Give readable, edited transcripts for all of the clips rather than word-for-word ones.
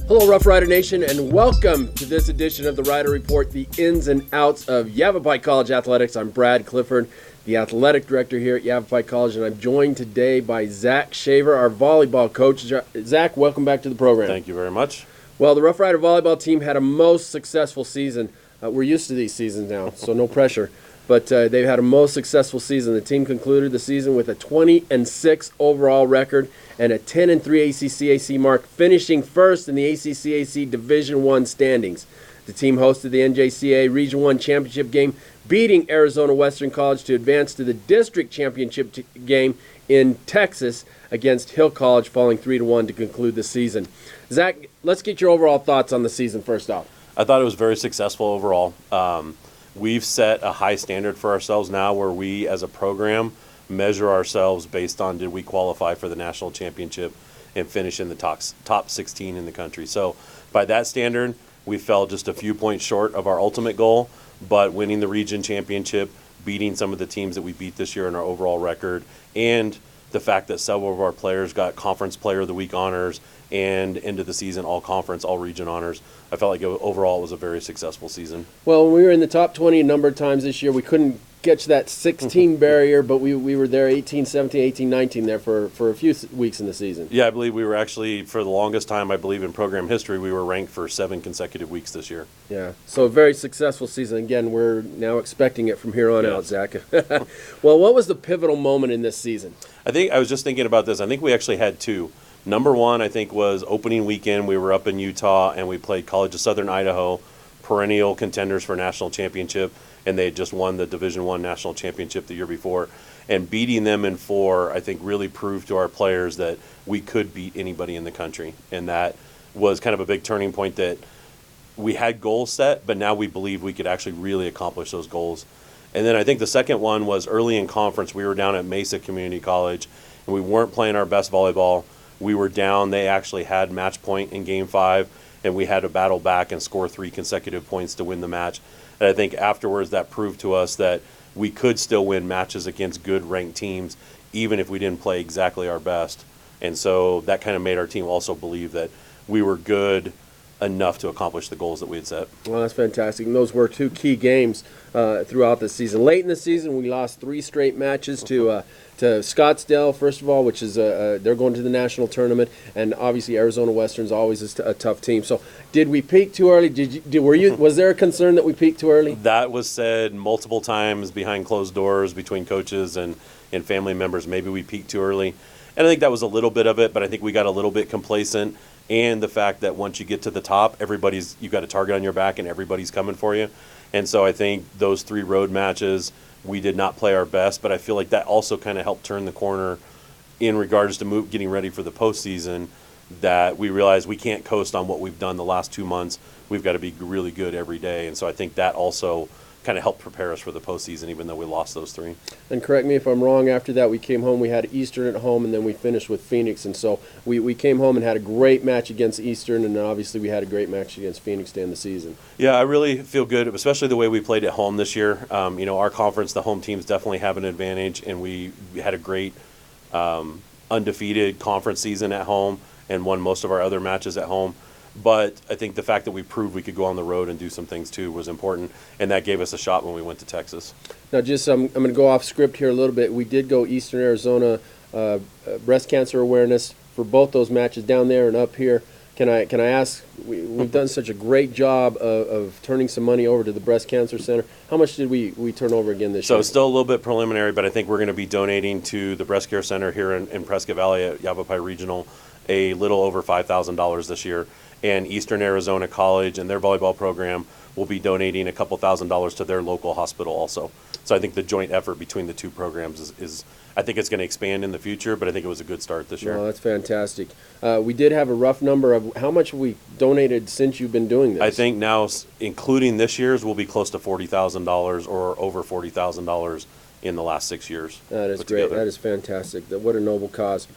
Hello, Rough Rider Nation, and welcome to this edition of the Rider Report, the ins and outs of Yavapai College athletics. I'm Brad Clifford, the athletic director here at Yavapai College, and I'm joined today by Zach Shaver, our volleyball coach. Zach, welcome back to the program. Thank you very much. Well, the Rough Rider volleyball team had a most successful season. We're used to these seasons now, so no pressure. But they've had a most successful season. The team concluded the season with a 20-6 overall record and a 10-3 ACCAC mark, finishing first in the ACCAC Division I standings. The team hosted the NJCAA Region I championship game, beating Arizona Western College to advance to the district championship game in Texas against Hill College, falling 3-1 to conclude the season. Zach, let's get your overall thoughts on the season first off. I thought it was very successful overall. We've set a high standard for ourselves now where we as a program measure ourselves based on did we qualify for the national championship and finish in the top 16 in the country. So by that standard, we fell just a few points short of our ultimate goal, but winning the region championship, beating some of the teams that we beat this year in our overall record, and the fact that several of our players got Conference Player of the Week honors and end of the season all-conference, all-region honors. I felt like overall it was a very successful season. Well, when we were in the top 20 a number of times this year, we couldn't catch that 16 barrier, but we were there 18, 17, 18, 19 there for a few weeks in the season. Yeah, I believe we were actually, for the longest time, I believe in program history, we were ranked for 7 consecutive weeks this year. Yeah, so a very successful season. Again, we're now expecting it from here on out, Zach. Well, what was the pivotal moment in this season? I was just thinking about this. I think we actually had two. Number one, I think, was opening weekend. We were up in Utah, and we played College of Southern Idaho, perennial contenders for national championship, and they had just won the Division I national championship the year before. And beating them in 4, I think, really proved to our players that we could beat anybody in the country. And that was kind of a big turning point that we had goals set, but now we believe we could actually really accomplish those goals. And then I think the second one was early in conference. We were down at Mesa Community College, and we weren't playing our best volleyball. We were down. They actually had match point in Game 5, and we had to battle back and score 3 consecutive points to win the match. And I think afterwards that proved to us that we could still win matches against good ranked teams, even if we didn't play exactly our best. And so that kind of made our team also believe that we were good enough to accomplish the goals that we had set. Well, that's fantastic. And those were 2 key games throughout the season. Late in the season, we lost 3 straight matches to Scottsdale, first of all, which is they're going to the national tournament, and obviously Arizona Western's always a tough team. So, did we peak too early? Was there a concern that we peaked too early? That was said multiple times behind closed doors between coaches and family members. Maybe we peaked too early, and I think that was a little bit of it. But I think we got a little bit complacent. And the fact that once you get to the top, you've got a target on your back and everybody's coming for you. And so I think those 3 road matches, we did not play our best, but I feel like that also kind of helped turn the corner in regards to getting ready for the postseason, that we realized we can't coast on what we've done the last 2 months. We've got to be really good every day. And so I think that also kind of helped prepare us for the postseason, even though we lost those 3. And correct me if I'm wrong, after that we came home, we had Eastern at home, and then we finished with Phoenix. And so we came home and had a great match against Eastern, and then obviously we had a great match against Phoenix to end the season. Yeah, I really feel good, especially the way we played at home this year. Our conference, the home teams definitely have an advantage, and we had a great undefeated conference season at home and won most of our other matches at home. But I think the fact that we proved we could go on the road and do some things too was important, and that gave us a shot when we went to Texas. Now, I'm going to go off script here a little bit. We did go Eastern Arizona breast cancer awareness for both those matches down there and up here. Can I ask? We've done such a great job of turning some money over to the Breast Cancer Center. How much did we turn over again this year? So it's still a little bit preliminary, but I think we're going to be donating to the Breast Care Center here in Prescott Valley at Yavapai Regional a little over $5,000 this year. And Eastern Arizona College and their volleyball program will be donating a couple $1,000s to their local hospital also. So I think the joint effort between the 2 programs is I think it's going to expand in the future, but I think it was a good start this year. Oh, that's fantastic. We did have a rough number of how much we donated since you've been doing this. I think now, including this year's, will be close to $40,000 or over $40,000 in the last 6 years. That is great. Together. That is fantastic. What a noble cause.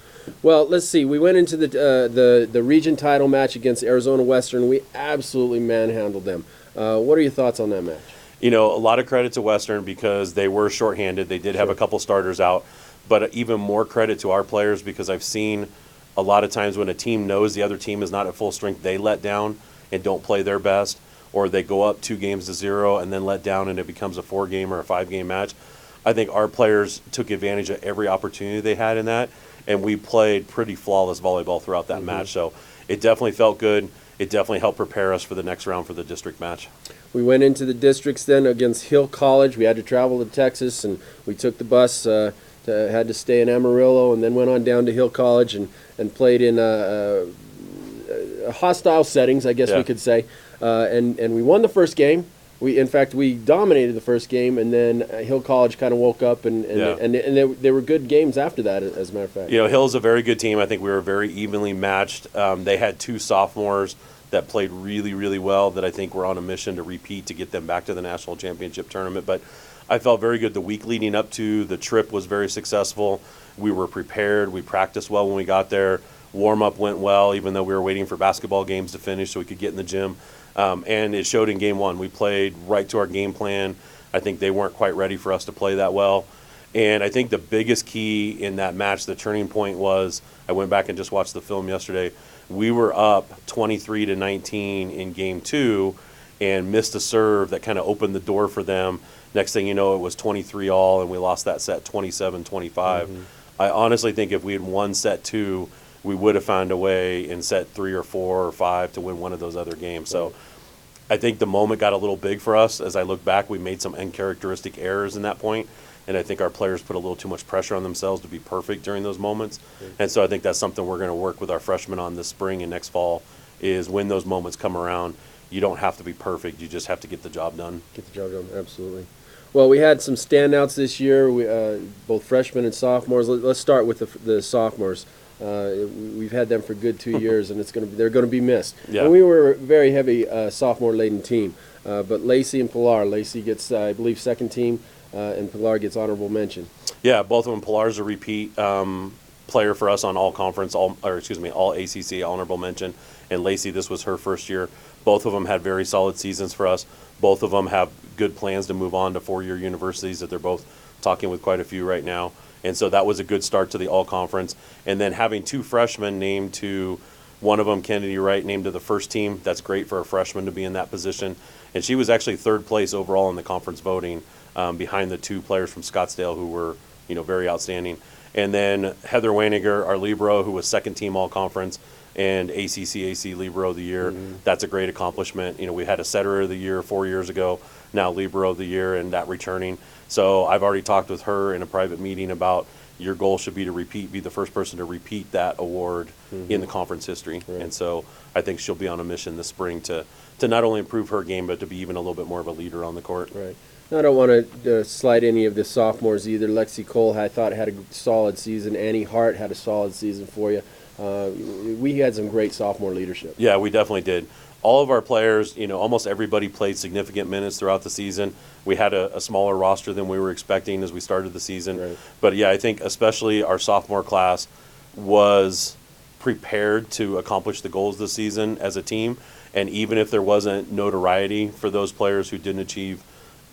Well, let's see. We went into the region title match against Arizona Western. We absolutely manhandled them. What are your thoughts on that match? A lot of credit to Western because they were shorthanded. They did have a couple starters out, but even more credit to our players because I've seen a lot of times when a team knows the other team is not at full strength, they let down and don't play their best, or they go up 2-0 and then let down and it becomes a 4-game or a 5-game match. I think our players took advantage of every opportunity they had in that, and we played pretty flawless volleyball throughout that match. So it definitely felt good. It definitely helped prepare us for the next round for the district match. We went into the districts then against Hill College. We had to travel to Texas, and we took the bus, had to stay in Amarillo, and then went on down to Hill College and played in hostile settings, I guess we could say. And we won the first game. In fact, we dominated the first game, and then Hill College kind of woke up, and they were good games after that, as a matter of fact. You know, Hill's a very good team. I think we were very evenly matched. They had 2 sophomores that played really, really well that I think were on a mission to repeat to get them back to the national championship tournament. But I felt very good. The week leading up to the trip was very successful. We were prepared. We practiced well when we got there. Warm-up went well, even though we were waiting for basketball games to finish so we could get in the gym. And it showed in game 1. We played right to our game plan. I think they weren't quite ready for us to play that well. And I think the biggest key in that match, the turning point was, I went back and just watched the film yesterday, we were up 23-19 in game 2 and missed a serve that kind of opened the door for them. Next thing you know, it was 23-all, and we lost that set 27-25. I honestly think if we had won set 2, we would have found a way in set 3 or 4 or 5 to win one of those other games. So I think the moment got a little big for us. As I look back, we made some uncharacteristic errors in that point, and I think our players put a little too much pressure on themselves to be perfect during those moments. And so I think that's something we're going to work with our freshmen on this spring and next fall, is when those moments come around, you don't have to be perfect. You just have to get the job done. Get the job done, absolutely. Well, we had some standouts this year, both freshmen and sophomores. Let's start with the sophomores. We've had them for good 2 years, and they're going to be missed. Yeah. And we were a very heavy sophomore-laden team. But Lacey and Pilar, Lacey gets, I believe, second team, and Pilar gets honorable mention. Yeah, both of them. Pilar's a repeat player for us on AllConference, all ACC honorable mention. And Lacey, this was her first year. Both of them had very solid seasons for us. Both of them have good plans to move on to 4-year universities that they're both talking with quite a few right now. And so that was a good start to the All-Conference. And then having 2 freshmen named to, one of them, Kennedy Wright, named to the first team. That's great for a freshman to be in that position. And she was actually 3rd place overall in the conference voting, behind the 2 players from Scottsdale who were, very outstanding. And then Heather Waniger, our Libero, who was 2nd team All-Conference and ACCAC Libero of the Year. That's a great accomplishment. We had a Setter of the Year 4 years ago, now Libero of the Year, and that returning. So I've already talked with her in a private meeting about your goal should be to be the first person to repeat that award in the conference history. Right. And so I think she'll be on a mission this spring to not only improve her game, but to be even a little bit more of a leader on the court. Right. I don't want to slight any of the sophomores either. Lexi Cole, I thought, had a solid season. Annie Hart had a solid season for you. We had some great sophomore leadership. Yeah, we definitely did. All of our players, almost everybody played significant minutes throughout the season. We had a smaller roster than we were expecting as we started the season. Right. But, yeah, I think especially our sophomore class was prepared to accomplish the goals this season as a team. And even if there wasn't notoriety for those players who didn't achieve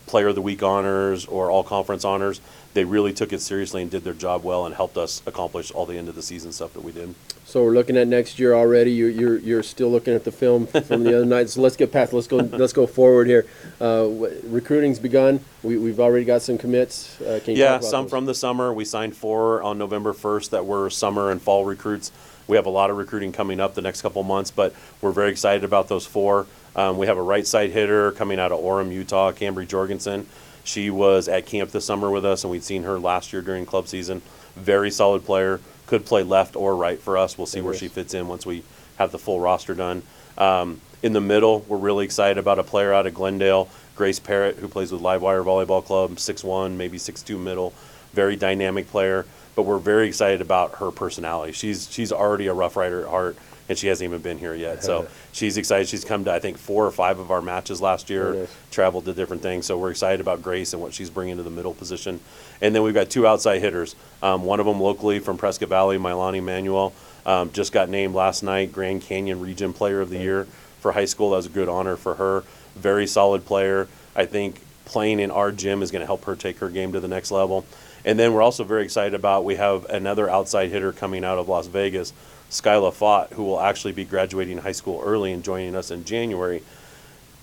Player of the Week honors or All-Conference honors, they really took it seriously and did their job well and helped us accomplish all the end of the season stuff that we did. So we're looking at next year already. You're still looking at the film from the other night. So let's get past. Let's go forward here. Recruiting's begun. We've already got some commits. Can you talk about some those? from the summer. We signed 4 on November 1st that were summer and fall recruits. We have a lot of recruiting coming up the next couple months, but we're very excited about those 4. We have a right side hitter coming out of Orem, Utah, Cambry Jorgensen. She was at camp this summer with us, and we'd seen her last year during club season. Very solid player. Could play left or right for us. We'll see where she fits in once we have the full roster done. In the middle, we're really excited about a player out of Glendale, Grace Parrott, who plays with Livewire Volleyball Club, 6'1", maybe 6'2" middle. Very dynamic player, but we're very excited about her personality. She's already a Rough Rider at heart, and she hasn't even been here yet. So she's excited. She's come to, I think, 4 or 5 of our matches last year, traveled to different things. So we're excited about Grace and what she's bringing to the middle position. And then we've got 2 outside hitters. One of them locally from Prescott Valley, Milani Manuel, just got named last night Grand Canyon Region Player of the Year for high school. That was a good honor for her. Very solid player. I think playing in our gym is going to help her take her game to the next level. And then we're also very excited about, we have another outside hitter coming out of Las Vegas, Skyla Fott, who will actually be graduating high school early and joining us in January.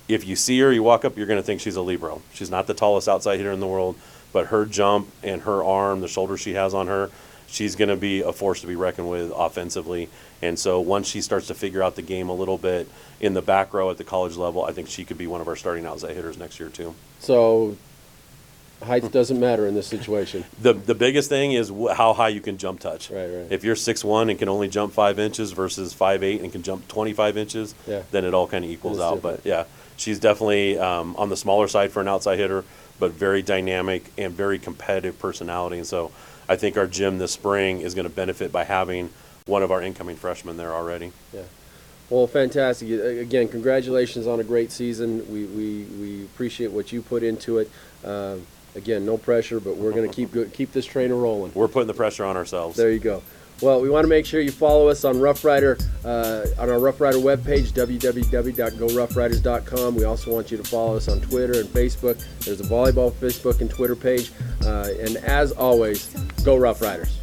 If you see her, you walk up, you're going to think she's a libero. She's not the tallest outside hitter in the world, but her jump and her arm, the shoulder she has on her, she's going to be a force to be reckoned with offensively. And so once she starts to figure out the game a little bit in the back row at the college level, I think she could be one of our starting outside hitters next year too. So height doesn't matter in this situation. The biggest thing is how high you can jump touch. Right. If you're 6'1" and can only jump 5 inches versus 5'8" and can jump 25 inches, then it all kind of equals out. Different. But yeah, she's definitely on the smaller side for an outside hitter, but very dynamic and very competitive personality. And so I think our gym this spring is going to benefit by having one of our incoming freshmen there already. Yeah. Well, fantastic. Again, congratulations on a great season. We appreciate what you put into it. Again, no pressure, but we're going to keep this trainer rolling. We're putting the pressure on ourselves. There you go. Well, we want to make sure you follow us on Rough Rider, on our Rough Rider webpage, www.goroughriders.com. We also want you to follow us on Twitter and Facebook. There's a volleyball Facebook and Twitter page. And as always, go Rough Riders.